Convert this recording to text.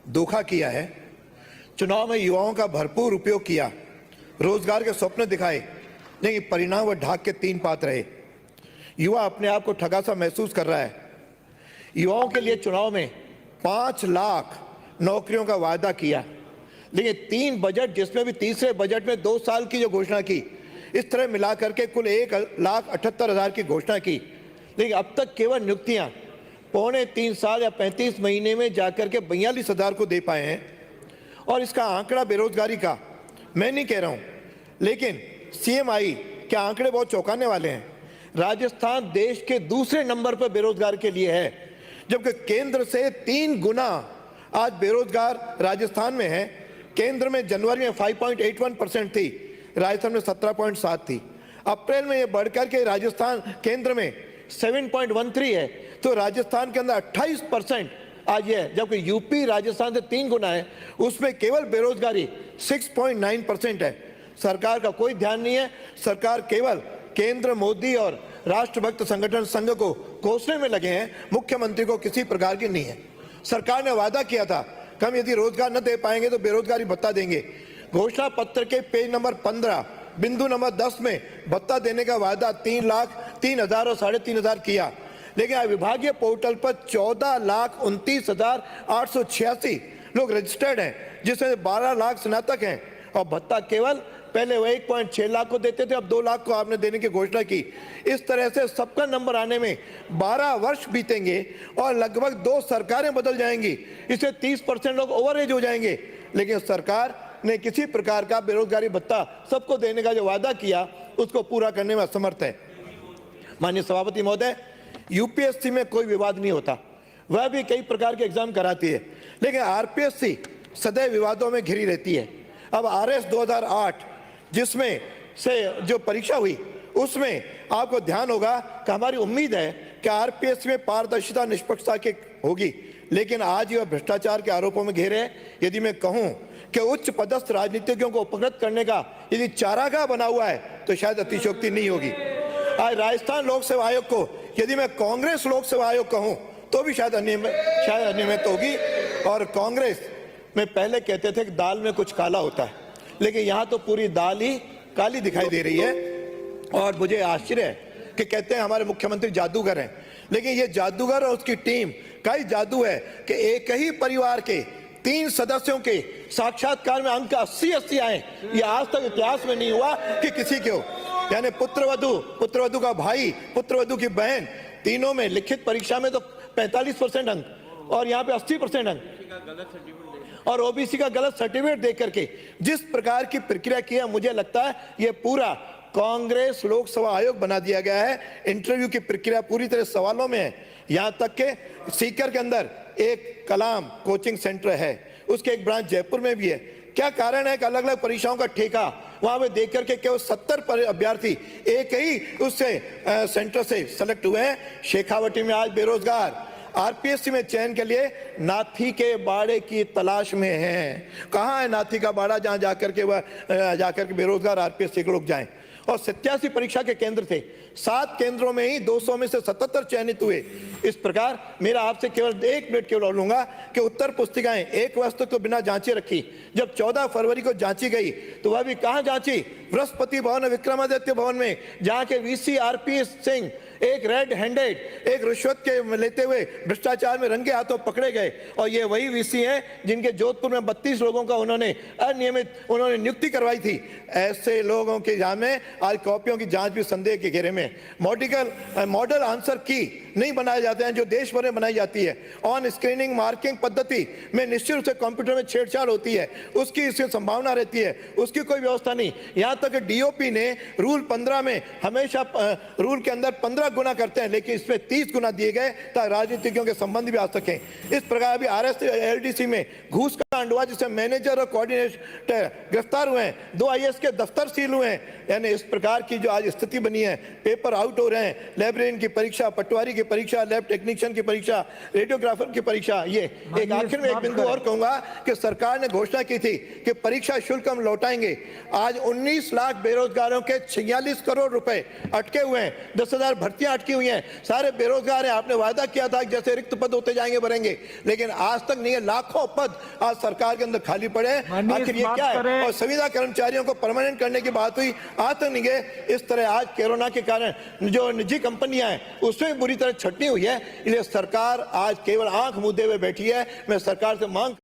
धोखा किया है, चुनाव में युवाओं का भरपूर उपयोग किया, रोजगार के स्वप्न दिखाए, लेकिन परिणाम व ढाक के तीन पात रहे। युवा अपने आप को ठगा सा महसूस कर रहा है। युवाओं के लिए चुनाव में 5 लाख नौकरियों का वायदा किया, लेकिन 3 बजट, जिसमें भी तीसरे बजट में 2 साल की जो घोषणा की, इस तरह मिला करके कुल 1,78,000 की घोषणा की, लेकिन अब तक केवल नियुक्तियां 3.25 साल या 35 महीने में जाकर के 42,000 को दे पाए हैं। और इसका आंकड़ा बेरोजगारी का मैं नहीं कह रहा हूं, लेकिन CMI के आंकड़े बहुत चौंकाने वाले हैं। राजस्थान देश के दूसरे नंबर पर बेरोजगार के लिए है, जबकि केंद्र से 3 गुना आज बेरोजगार राजस्थान में है। केंद्र में जनवरी में 5.81% थी, राजस्थान में 17.7 थी। अप्रैल में ये बढ़कर के राजस्थान केंद्र में 7.13 है, तो राजस्थान के अंदर 28% आज ये है, जबकि यूपी राजस्थान से 3 गुना है, उसमें केवल बेरोजगारी 6.9% है। सरकार का कोई ध्यान नहीं है। सरकार केवल केंद्र मोदी और राष्ट्रभक्त संगठन संघ को कोसने में लगे हैं, मुख्यमंत्री को किसी प्रकार की नहीं है। सरकार ने वादा किया था कि हम यदि रोजगार न दे पाएंगे तो बेरोजगारी भत्ता देंगे। घोषणा पत्र के पेज नंबर 15 बिंदु नंबर 10 में भत्ता देने का वादा 3,03,000 और 3,500 किया, लेकिन विभागीय पोर्टल पर 14,29,886 लोग रजिस्टर्ड हैं, जिसमें 12 लाख स्नातक हैं, और भत्ता केवल पहले वो 1.6 लाख को देते थे, अब 2 लाख को आपने देने की घोषणा की। इस तरह से सबका नंबर आने में 12 वर्ष बीतेंगे और लगभग 2 सरकारें बदल जाएंगी। इससे 30% लोग ओवरएज हो जाएंगे, लेकिन सरकार ने किसी प्रकार का बेरोजगारी भत्ता सबको देने का जो वादा किया, उसको पूरा करने में असमर्थ है। माननीय सभापति महोदय, UPSC में कोई विवाद नहीं होता, वह भी कई प्रकार के एग्जाम कराती है, लेकिन RPSC सदैव विवादों में घिरी रहती है। अब RS 2008 जिसमें से जो परीक्षा हुई, उसमें आपको ध्यान होगा कि हमारी उम्मीद है कि RPSC में पारदर्शिता निष्पक्षता की होगी, लेकिन आज यह भ्रष्टाचार के आरोपों में घेरे हैं। यदि मैं कहूं कि उच्च पदस्थ राजनीतिज्ञों को उपकृत करने का यदि चारागाह बना हुआ है, तो शायद अतिशयोक्ति नहीं होगी। आज राजस्थान लोक सेवा आयोग को यदि मैं कांग्रेस लोक सेवा आयोग कहूं, तो भी शायद अनियमित होगी। और कांग्रेस में पहले कहते थे कि दाल में कुछ काला होता है, लेकिन यहां तो पूरी दाल ही काली दिखाई दे रही है। और मुझे आश्चर्य है कि कहते हैं हमारे मुख्यमंत्री जादूगर हैं, लेकिन ये जादूगर और उसकी टीम का ही जादू है कि एक ही परिवार के 3 सदस्यों के साक्षात्कार में अंक 80 आए। ये आज तक इतिहास में नहीं हुआ कि किसी के हो, यानी पुत्रवधु का भाई, पुत्रवधु की बहन, तीनों में लिखित परीक्षा में तो 45% अंक, और यहाँ पे 80% अंक, और OBC का गलत सर्टिफिकेट दे करके जिस प्रकार की प्रक्रिया की है, मुझे लगता है ये पूरा कांग्रेस लोकसभा आयोग बना दिया गया है। इंटरव्यू की प्रक्रिया पूरी तरह सवालों में है। यहां तक के सीकर के अंदर एक कलाम कोचिंग सेंटर है, उसके एक ब्रांच जयपुर में भी है। क्या कारण है कि अलग अलग परीक्षाओं का ठेका वहां पे देख करके केवल 70 अभ्यर्थी एक ही उससे सेंटर से सेलेक्ट हुए हैं। शेखावटी में आज बेरोजगार RPSC में चयन के लिए नाथी के बाड़े की तलाश में हैं। कहाँ है नाथी का बाड़ा जहां जाकर के बेरोजगार RPSC के लोग जाएं। और 87 परीक्षा के केंद्र थे, 7 केंद्रों में ही 200 में से 77 चयनित हुए। इस प्रकार मेरा आपसे केवल 1 मिनट केवल लूंगा कि उत्तर पुस्तिकाएं 1 वर्ष तक तो बिना जांचे रखी। जब 14 फरवरी को जांची गई, तो वह भी कहां जांची? बृहस्पति भवन, विक्रमादित्य भवन में, जहां के VC RP सिंह एक रेड हैंडेड, एक रिश्वत के लेते हुए भ्रष्टाचार में रंगे हाथों पकड़े गए। और ये वही VC हैं जिनके जोधपुर में 32 लोगों का उन्होंने नियुक्ति करवाई थी। ऐसे लोगों के यहाँ में आज कॉपियों की जांच भी संदेह के घेरे में। मॉडल आंसर की नहीं बनाए जाते हैं जो देश भर में बनाई जाती है। ऑन स्क्रीनिंग मार्किंग पद्धति में निश्चित रूप से कंप्यूटर में छेड़छाड़ होती है, उसकी इससे संभावना रहती है, उसकी कोई व्यवस्था नहीं। यहाँ तक DOP ने रूल 15 में हमेशा रूल के अंदर 15 गुना करते हैं, लेकिन इसमें 30 गुना दिए गए ताकि राजनीतिज्ञों के संबंध भी आ सकें। इस प्रकार भी RS LDC में घूस का कांड हुआ जिसमें मैनेजर और कोऑर्डिनेटर गिरफ्तार हुए हैं, 2 आईएएस के दफ्तर सील हुए हैं। यानी इस प्रकार की जो आज स्थिति बनी है, पेपर आउट हो रहे हैं, लाइब्रेरियन की परीक्षा, पटवारी की परीक्षा, लैब टेक्नीशियन की परीक्षा, रेडियोग्राफर की परीक्षा। ये एक आखिर में एक बिंदु और कहूंगा कि सरकार ने घोषणा की थी कि परीक्षा शुल्क हम लौटाएंगे। आज 19 लाख बेरोजगारों के 46 करोड़ रुपए अटके हुए हैं, 10,000 भर्तियां अटकी हुई हैं, सारे बेरोजगार हैं। आपने वादा किया था कि जैसे रिक्त पद होते जाएंगे भरेंगे, लेकिन आज तक नहीं है। लाखों पद आज सरकार के अंदर खाली पड़े हैं। आखिर ये क्या है? और संविदा कर्मचारियों को परमानेंट करने की बात हुई, आज तक नहीं गए। इस तरह आज कोरोना के कारण जो निजी कंपनियां हैं उसमें बुरी तरह छटनी हुई है। इसलिए सरकार आज केवल आंख मूंदे हुए बैठी है। मैं सरकार से मांग